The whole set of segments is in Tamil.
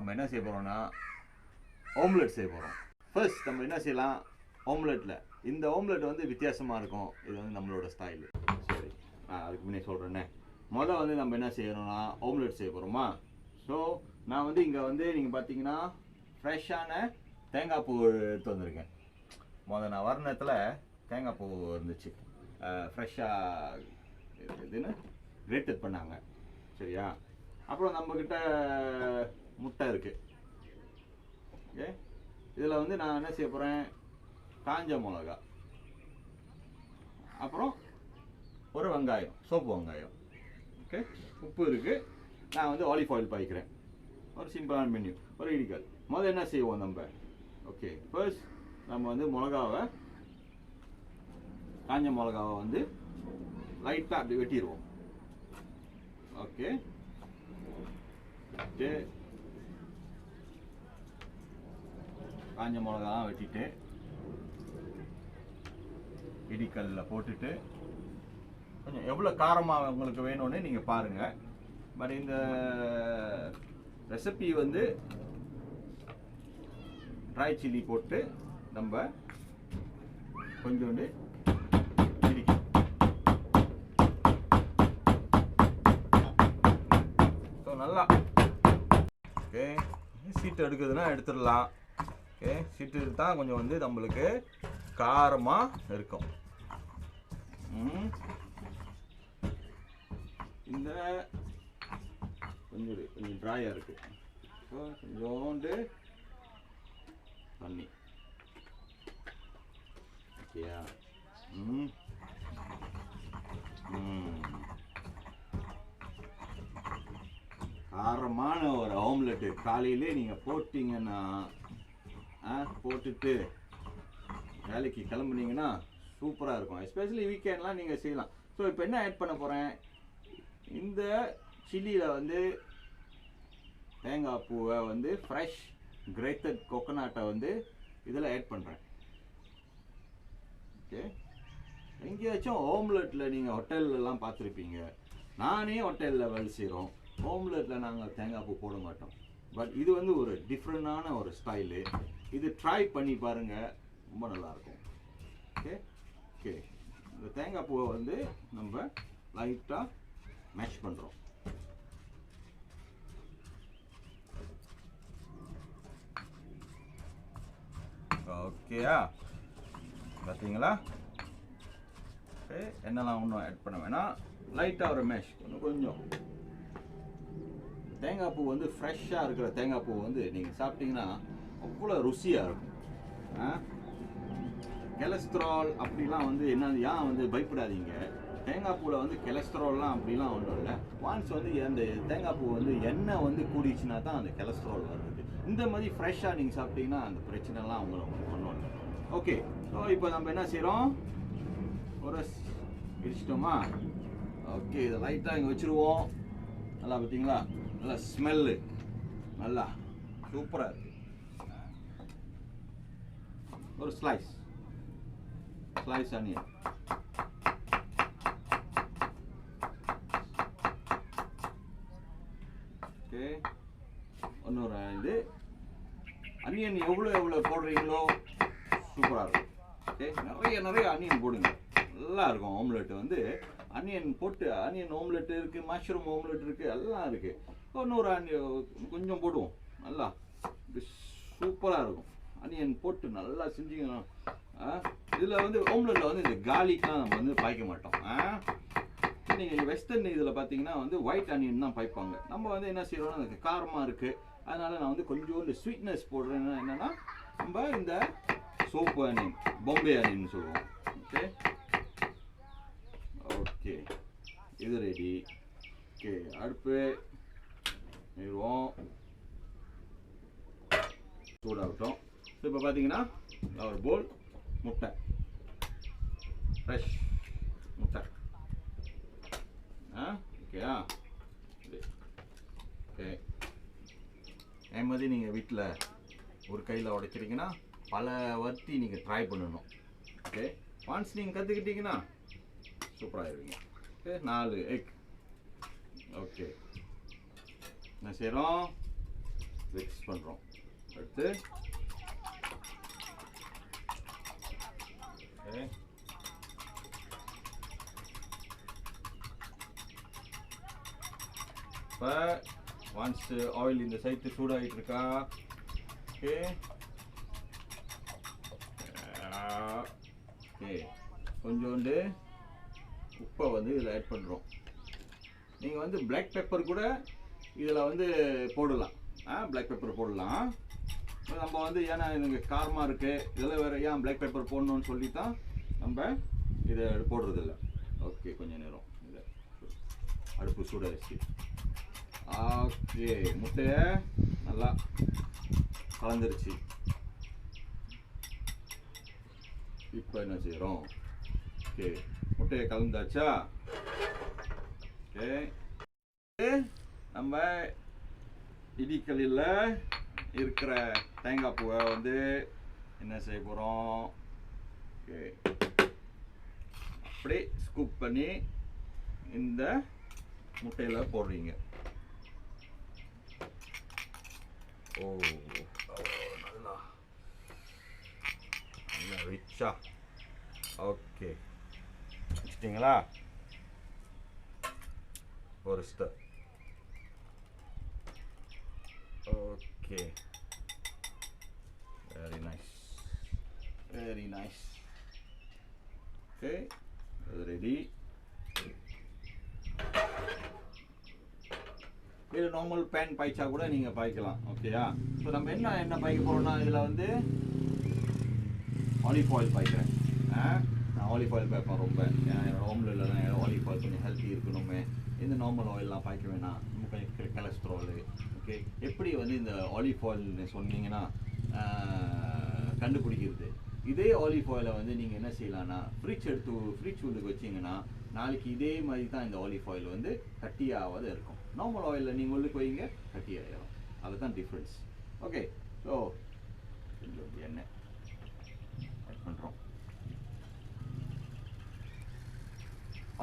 நம்ம என்ன செய்ய போகிறோம்னா ஆம்லெட் செய்ய போகிறோம். ஃபர்ஸ்ட் நம்ம என்ன செய்யலாம், ஆம்லெட்டில் இந்த ஆம்லெட் வந்து வித்தியாசமாக இருக்கும். இது வந்து நம்மளோட ஸ்டைலு. சரி, நான் அதுக்கு முன்னே சொல்கிறேன்னே. முதல் வந்து நம்ம என்ன செய்யணும்னா ஆம்லெட் செய்ய போகிறோமா. ஸோ நான் வந்து இங்கே வந்து நீங்கள் பார்த்தீங்கன்னா ஃப்ரெஷ்ஷான தேங்காய் பூ எடுத்து வந்திருக்கேன். நான் வர நேரத்தில் தேங்காய் பூ இருந்துச்சு, ஃப்ரெஷ்ஷாக இதுன்னு கிரேட்டட் பண்ணாங்க. சரியா, அப்புறம் நம்மக்கிட்ட முட்டை இருக்குது. ஓகே, இதில் வந்து நான் என்ன செய்ய போகிறேன், காஞ்ச மிளகா, அப்புறம் ஒரு வெங்காயம், சோப்பு வெங்காயம். ஓகே, உப்பு இருக்குது. நான் வந்து ஆலிவ் ஆயில் பாய்க்கிறேன். ஒரு சிம்பிளான மெனு, ஒரு இடிக்கல். முதல்ல என்ன செய்வோம் நம்ம, ஓகே, ஃபர்ஸ்ட் நம்ம வந்து மிளகாவை, காஞ்ச மிளகாவை வந்து லைட்டாக அப்படி வெட்டிடுவோம். ஓகே, காஞ்ச மிளகாலாம் வெட்டிட்டு இடிக்கல்லில் போட்டுட்டு கொஞ்சம் எவ்வளோ காரமாக உங்களுக்கு வேணும்னு நீங்கள் பாருங்கள். பட் இந்த ரெசிபி வந்து ட்ரை சில்லி போட்டு நம்ம கொஞ்சோண்டு இடிக்கும். ஸோ நல்லா ஓகே, சீட்டு எடுக்குதுன்னா எடுத்துடலாம். ஓகே, சீட்டு எடுத்தால் கொஞ்சம் வந்து நம்மளுக்கு காரமாக இருக்கும். இந்த கொஞ்சம் ட்ராயாக இருக்குது. ஸோ கொஞ்சோண்டு தண்ணி. ஓகேயா, காரமான ஒரு ஆம்லெட்டு காலையிலே நீங்கள் போட்டிங்கன்னா, போட்டுட்டு வேலைக்கு கிளம்புனீங்கன்னா சூப்பராக இருக்கும். எஸ்பெஷலி வீக்கெண்ட்லாம் நீங்கள் செய்யலாம். ஸோ இப்போ என்ன ஆட் பண்ண போகிறேன், இந்த சில்லியில் வந்து தேங்காய் பூவை வந்து ஃப்ரெஷ் கிரேட்டட் கோகோனட்டை வந்து இதில் ஆட் பண்ணுறேன். ஓகே, எங்கேயாச்சும் ஆம்லெட்டில் நீங்கள் ஹோட்டல்லாம் பார்த்துருப்பீங்க. நானே ஹோட்டலில் வேலை செய்கிறோம், ஆம்லெட்டில் நாங்கள் தேங்காய் பூ போட மாட்டோம். பட் இது வந்து ஒரு டிஃப்ரெண்டான ஒரு ஸ்டைலு. இது ட்ரை பண்ணி பாருங்கள், ரொம்ப நல்லாயிருக்கும். ஓகே ஓகே, இந்த தேங்காய் பூவை வந்து நம்ம லைட்டாக மேஷ் பண்ணுறோம். ஓகேயா, பார்த்தீங்களா? ஓகே, என்னெல்லாம் ஒன்றும் ஆட் பண்ண வேணாம், லைட்டாக ஒரு மேஷ் கொஞ்சம். தேங்காய் பூ வந்து ஃப்ரெஷ்ஷாக இருக்கிற தேங்காய் பூ வந்து நீங்கள் சாப்பிட்டீங்கன்னா அவ்வளோ ருசியாக இருக்கும். கொலஸ்ட்ரால் அப்படிலாம் வந்து என்ன, ஏன் வந்து பயப்படாதீங்க. தேங்காய் பூவில் வந்து கொலஸ்ட்ரால்லாம் அப்படிலாம் ஒன்றும் இல்லை. ஒன்ஸ் வந்து அந்த தேங்காய் பூ வந்து எண்ணெய் வந்து கூடிச்சுன்னா தான் அந்த கொலஸ்ட்ரால் வருது. இந்த மாதிரி ஃப்ரெஷ்ஷாக நீங்கள் சாப்பிட்டீங்கன்னா அந்த பிரச்சனைலாம் உங்களுக்கு பண்ணுவாங்க. ஓகே, ஸோ இப்போ நம்ம என்ன செய்கிறோம், ஒரு இடிச்சிட்டோமா. ஓகே, இதை லைட்டாக இங்கே வச்சுருவோம். நல்லா பார்த்தீங்களா, நல்லா ஸ்மெல்லு நல்லா சூப்பராக இருக்குது. ஒரு ஸ்லைஸ் ஆனியன். ஓகே, இன்னொரு இது அனியன் எவ்வளோ போடுறீங்களோ சூப்பராக இருக்கும். ஓகே, நிறைய அனியன் போடுங்க, நல்லா இருக்கும். ஆம்லெட் வந்து அனியன் போட்டு, அனியன் ஆம்லெட் இருக்குது, மஷ்ரூம் ஆம்லெட் இருக்குது, எல்லாம் இருக்குது. இன்னொரு அனியன் கொஞ்சம் போடுவோம், நல்லா சூப்பராக இருக்கும். அனியன் போட்டு நல்லா செஞ்சிங்கன்னா, இதில் வந்து ஆம்லெட்டில் வந்து இந்த கார்லிக்லாம் நம்ம வந்து பாய்க்க மாட்டோம். நீங்கள் வெஸ்டர்ன் இதில் பார்த்தீங்கன்னா வந்து ஒயிட் அனியன் தான் பாய்ப்பாங்க. நம்ம வந்து என்ன செய்கிறோம்னா எனக்கு காரமாக இருக்குது, அதனால் நான் வந்து கொஞ்சோண்டு ஸ்வீட்னஸ் போடுறேன்னா என்னென்னா, நம்ம இந்த சோப்பு அனியன், பாம்பே அனியன் சொல்லுவோம். ஓகே ஓகே, இது ரெடி. ஓகே, அடுப்பு நிறுவோம், சூடாகட்டும். ஸோ இப்போ பார்த்தீங்கன்னா ஒரு போல் முட்டை, ஃப்ரெஷ் முட்டை. ஓகேயா, ஓகே. அதே மாதிரி நீங்கள் வீட்டில் ஒரு கையில் உடைச்சிட்டிங்கன்னா பல வாட்டி நீங்கள் ட்ரை பண்ணணும். ஓகே, ஒன்ஸ் நீங்கள் கற்றுக்கிட்டிங்கன்னா சூப்பராகிடுவீங்க. Okay, 4 egg. ஓகே, என்ன செய்கிறோம், மிக்ஸ் பண்ணுறோம். அடுத்து இப்போ ஒன்ஸ் ஆயில் இந்த சைட்டு சூடாகிட்டு இருக்கா. ஓகே ஓகே, கொஞ்சோண்டு உப்பை வந்து இதில் ஆட் பண்ணுறோம். நீங்கள் வந்து பிளாக் பெப்பர் கூட இதில் வந்து போடலாம். பிளாக் பெப்பர் போடலாம். நம்ம வந்து ஏன்னா எனக்கு காரமாக இருக்குது, இதெல்லாம் வேறு ஏன் பிளாக் பெப்பர் போடணும்னு சொல்லி தான் நம்ம இதை போடுறதில்ல. ஓகே, கொஞ்சம் நேரம் இதை அடுப்பு சூடாகிடுச்சு. ஓகே, முட்டையை நல்லா கலந்துருச்சு. இப்போ என்ன செய்கிறோம்? ஓகே, முட்டையை கலந்தாச்சா? ஓகே, நம்ம இடிக்கல்லில் இருக்கிற தேங்காய் பூவை வந்து என்ன செய்ய போகிறோம்? ஓகே, அப்படியே ஸ்கூப் பண்ணி இந்த முட்டையில் போடுறீங்க. ஓ, நல்லா நல்லா ரிச்சா. ஓகே, வச்சிட்டிங்களா? ஒரு stir. Okay, very nice, very nice. Okay, அது ரெடி. இது நார்மல் பேன் பாய்ச்சா கூட நீங்கள் பாய்க்கலாம். ஓகேயா? ஸோ நம்ம என்ன பாய்க்க போகிறோம்னா, இதில் வந்து ஆலிவ் ஆயில் பாய்க்கிறேன். நான் ஆலிவ் ஆயில் பாய்ப்பேன் ரொம்ப. என்னோட ஆம்லெட்லாம் ஆலிவ் ஆயில் கொஞ்சம் ஹெல்த்தி இருக்கணுமே. இந்த நார்மல் ஆயிலெலாம் பாய்க்க வேணாம், நம்ம கொஞ்சம் கொலஸ்ட்ராலு. ஓகே, எப்படி வந்து இந்த ஆலிவ் ஆயில்னு சொன்னீங்கன்னா கண்டுபிடிக்கிறது? இதே ஆலிவ் ஆயிலை வந்து நீங்கள் என்ன செய்யலாம்னா ஃப்ரிட்ஜ் உள்ளுக்கு வச்சிங்கன்னா நாளைக்கு இதே மாதிரி தான் இந்த ஆலிவ் ஆயில் வந்து கட்டியாவது இருக்கும். நார்மல் ஆயிலில் நீங்கள் உள்ளுக்கு வைங்க, கட்டியாயிடும். அதுதான் டிஃப்ரென்ஸ். ஓகே, ஸோ கொஞ்சம் எண்ணெய் ஆட் பண்ணுறோம்.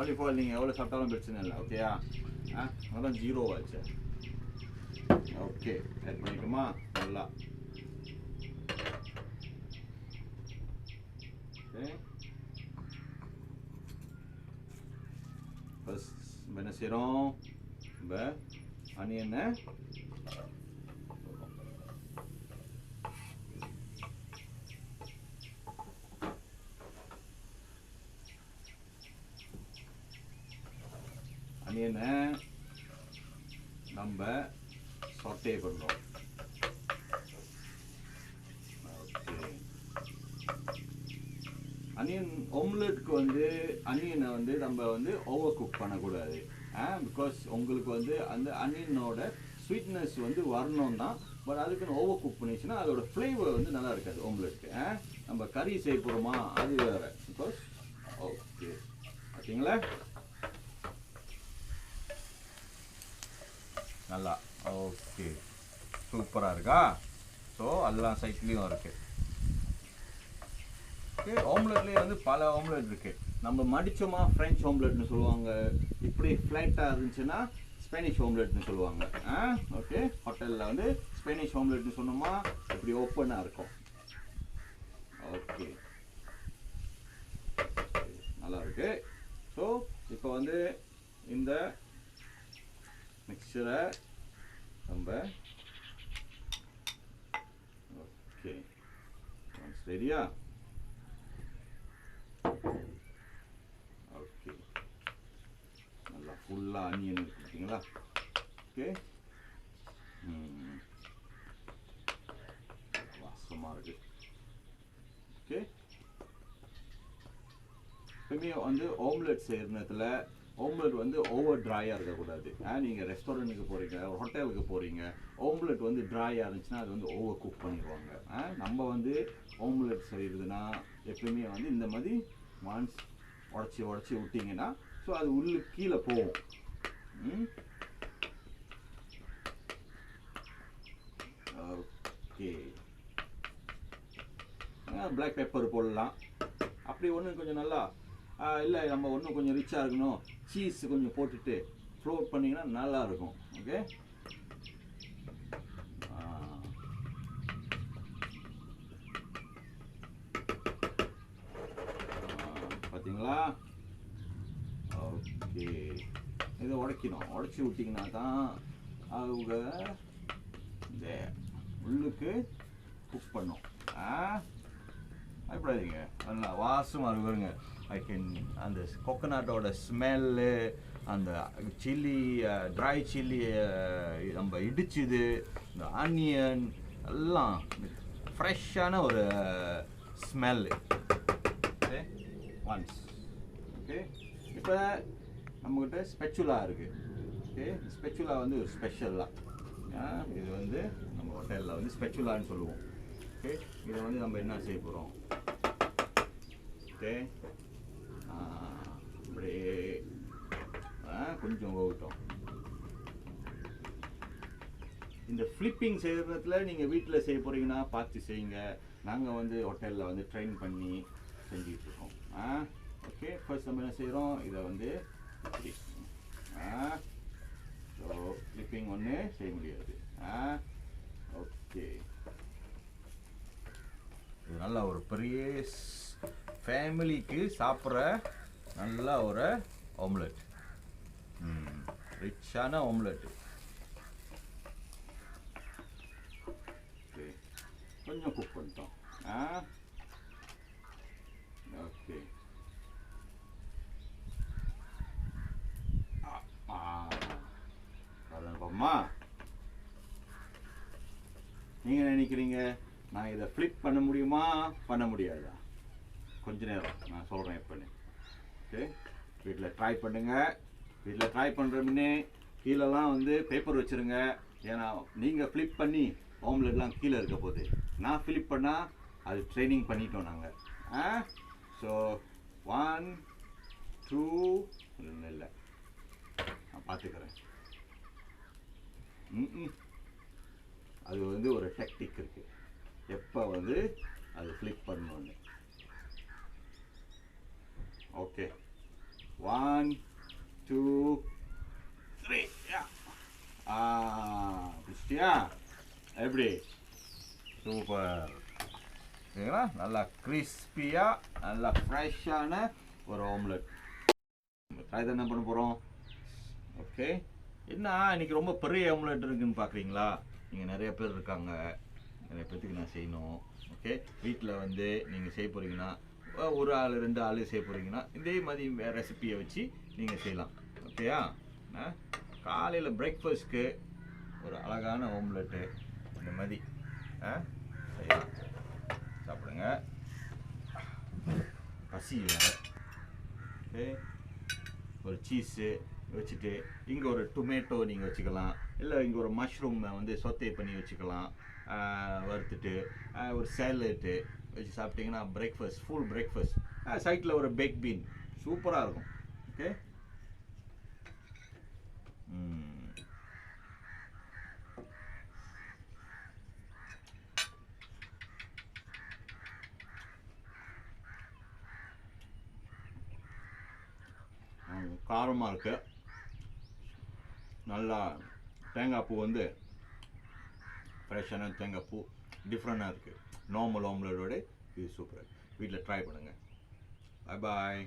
ஆலிவ் ஆயில் நீங்கள் எவ்வளோ சாப்பிட்டாலும் பிரச்சனை இல்லை. ஓகேயா? அதான் 0 ஆச்சு. ஓகே, ஆட் பண்ணிட்டோமா? நல்லா. ஓகே, ஃபர்ஸ்ட் நம்ம என்ன செய்கிறோம்? நம்ம ஆனியனை நம்ம சாட்டே பண்ணுறோம். அனியன் ஆம்லெட்டுக்கு வந்து அனியனை வந்து நம்ம வந்து ஓவர் குக் பண்ணக்கூடாது. பிகாஸ் உங்களுக்கு வந்து அந்த அனியனோட ஸ்வீட்னஸ் வந்து வரணும் தான். பட் அதுக்குன்னு ஓவர் குக் பண்ணிச்சுன்னா அதோட ஃப்ளேவர் வந்து நல்லா இருக்காது ஆம்லெட்டுக்கு. நம்ம கறி செய்ய போகிறோமா, அது வேறு. பிகாஸ் ஓகே, பார்த்தீங்களா? நல்லா. ஓகே, சூப்பராக இருக்கா? ஸோ எல்லா சைட்லேயும் இருக்குது. ஓகே, ஆம்லெட்லேயே வந்து பல ஆம்லெட் இருக்குது. நம்ம மடிச்சோமா ஃப்ரெஞ்ச் ஆம்லெட்னு சொல்லுவாங்க. இப்படி ஃப்ளைட்டாக இருந்துச்சுன்னா ஸ்பெனிஷ் ஆம்லெட்னு சொல்லுவாங்க. ஓகே, ஹோட்டலில் வந்து ஸ்பெனிஷ் ஆம்லெட்னு சொன்னோமா இப்படி ஓப்பனாக இருக்கும். ஓகே, நல்லா இருக்கு. ஸோ இப்போ வந்து இந்த மிக்சரை நம்ம ஓகே ரெடியா? ஓகே, நல்லா ஃபுல்லாக ஆனியன் இருக்குங்களா? ஓகே, வாசமாக இருக்கு. ஓகே, எப்பவுமே வந்து ஆம்லெட் செய்யறதுல ஆம்லெட் வந்து ஓவர் ட்ரையாக இருக்கக்கூடாது. நீங்கள் ரெஸ்டாரண்ட்டுக்கு போகிறீங்க, ஹோட்டலுக்கு போகிறீங்க, ஆம்லெட் வந்து ட்ரையாக இருந்துச்சுன்னா அது வந்து ஓவர் குக் பண்ணிடுவாங்க. நம்ம வந்து ஆம்லெட் செய்கிறதுனா எப்பவுமே வந்து இந்த மாதிரி ஒன்ஸ் உடச்சி விட்டிங்கன்னா ஸோ அது உள்ளே கீழே போகும். ஓகே, பிளாக் பெப்பர் போடலாம். அப்படி ஒன்று கொஞ்சம் நல்லா இல்லை நம்ம ஒன்றும் கொஞ்சம் ரிச்சாக இருக்கணும், சீஸ் கொஞ்சம் போட்டுட்டு ஃப்ளோட் பண்ணிங்கன்னா நல்லாயிருக்கும். ஓகே, பார்த்தீங்களா? ஓகே, இதை உடைக்கணும். உடைச்சி விட்டிங்கன்னா தான் அவங்க இந்த உள்ளுக்கு குக் பண்ணும். பயப்படாதீங்க, நல்லா வாசமாக இருக்கு பாருங்க. ஐ கேன் அந்த கொக்கனட்டோட ஸ்மெல்லு, அந்த சில்லி, ட்ரை சில்லி நம்ம இடிச்சுது, இந்த ஆனியன் எல்லாம் ஃப்ரெஷ்ஷான ஒரு ஸ்மெல்லு. Okay once. ஓகே, இப்போ நம்மக்கிட்ட ஸ்பெச்சுலா இருக்குது. ஓகே, ஸ்பெச்சுலா வந்து ஒரு ஸ்பெஷலாக, இது வந்து நம்ம ஹோட்டலில் வந்து ஸ்பெச்சுலான்னு சொல்லுவோம். ஓகே, இதை வந்து நம்ம என்ன செய்ய போகிறோம்? ஓகே, அப்படியே கொஞ்சம் போகட்டும். இந்த ஃப்ளிப்பிங் செய்கிறதுல நீங்கள் வீட்டில் செய்ய போகிறீங்கன்னா பார்த்து செய்யுங்க. நாங்கள் வந்து ஹோட்டலில் வந்து ட்ரெயின் பண்ணி செஞ்சிட்ருக்கோம். ஓகே, ஃபர்ஸ்ட் நம்ம என்ன செய்கிறோம்? இதை வந்து ஸோ ஃப்ளிப்பிங் ஒன்று செய்ய முடியாது. ஓகே, இது நல்ல ஒரு பெரிய ஃபேமிலிக்கு சாப்பிட்ற நல்ல ஒரு ஆம்லெட், ரிச்சான ஆம்லெட். ஓகே, கொஞ்சம் குக் பண்ணிட்டோம். ஓகே, அம்மா நீங்கள் நினைக்கிறீங்க நான் இதை ஃப்ளிப் பண்ண முடியுமா, பண்ண முடியாதா? கொஞ்ச நேரம் நான் சொல்கிறேன் எப்போன்னு. ஓகே, வீட்டில் ட்ரை பண்ணுங்கள். வீட்டில் ட்ரை பண்ணுற முன்னே கீழெல்லாம் வந்து பேப்பர் வச்சுருங்க. ஏன்னா நீங்கள் ஃப்ளிப் பண்ணி ஆம்லெட்லாம் கீழே இருக்க போகுது. நான் ஃப்ளிப் பண்ணால் அது ட்ரைனிங் பண்ணிட்டோம் நாங்கள். ஸோ 1 2 இல்லை, நான் பார்த்துக்கிறேன். அது வந்து ஒரு டெக்னிக் இருக்குது, எப்போ வந்து அது ஃப்ளிப் பண்ணணுன்னு. ஓகே, 1 2 3. பிடிச்சிட்டியா? எப்படி? சூப்பர். சரிங்களா? நல்லா கிறிஸ்பியாக நல்லா ஃப்ரெஷ்ஷான ஒரு ஆம்லெட். ட்ரை தான் என்ன பண்ண போகிறோம்? ஓகே, என்ன இன்னைக்கு ரொம்ப பெரிய ஆம்லெட் இருக்குதுன்னு பார்க்குறீங்களா? நீங்கள் நிறைய பேர் இருக்காங்க, நிறைய பேர்த்துக்கு நான் செய்யணும். ஓகே, வீட்டில் வந்து நீங்கள் செய்ய போகிறீங்கன்னா, ஒரு ஆள் 2 ஆள் செய்ய போகிறீங்கன்னா இதே மாதிரி ரெசிப்பியை வச்சு நீங்கள் செய்யலாம். ஓகேயா? காலையில் பிரேக்ஃபாஸ்ட்க்கு ஒரு அழகான ஆம்லெட்டு இந்த மாதிரி செய்யலாம். சாப்பிடுங்க, பசி வேறு. ஓகே, ஒரு சீஸு வச்சுட்டு இங்கே ஒரு டொமேட்டோ நீங்கள் வச்சுக்கலாம், இல்லை இங்கே ஒரு மஷ்ரூம் வந்து சொத்தே பண்ணி வச்சுக்கலாம். வறுத்துட்டு ஒரு சேலட்டு வச்சு சாப்பிட்டிங்கன்னா பிரேக்ஃபாஸ்ட், ஃபுல் பிரேக்ஃபாஸ்ட். சைட்டில் ஒரு பேக் பீன் சூப்பராக இருக்கும். ஓகே, காரமாக இருக்குது. நல்லா தேங்காய் பூ வந்து ஃப்ரெஷ்ஷான தேங்காய் பூ டிஃப்ரெண்ட்டாக இருக்குது. நார்மல் ஆம்லெட்டோட இது சூப்பராக இருக்குது. வீட்டில் ட்ரை பண்ணுங்கள். பாய் பாய்.